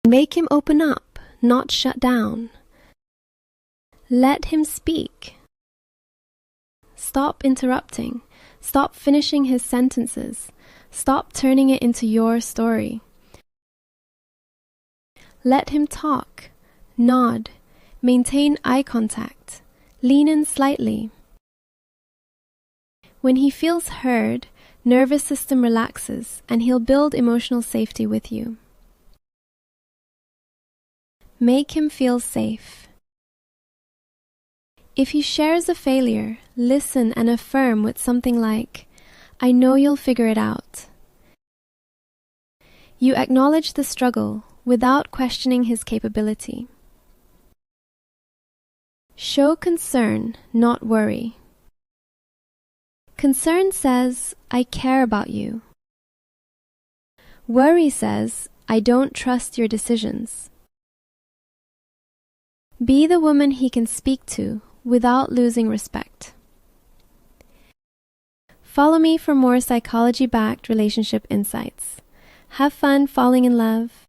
Make him open up, not shut down. Let him speak. Stop interrupting. Stop finishing his sentences. Stop turning it into your story. Let him talk. Nod. Maintain eye contact. Lean in slightly. When he feels heard, nervous system relaxes and he'll build emotional safety with you. Make him feel safe. If he shares a failure, listen and affirm with something like, "I know you'll figure it out." You acknowledge the struggle without questioning his capability. Show concern, not worry. Concern says, "I care about you." Worry says, "I don't trust your decisions." Be the woman he can speak to without losing respect. Follow me for more psychology-backed relationship insights. Have fun falling in love.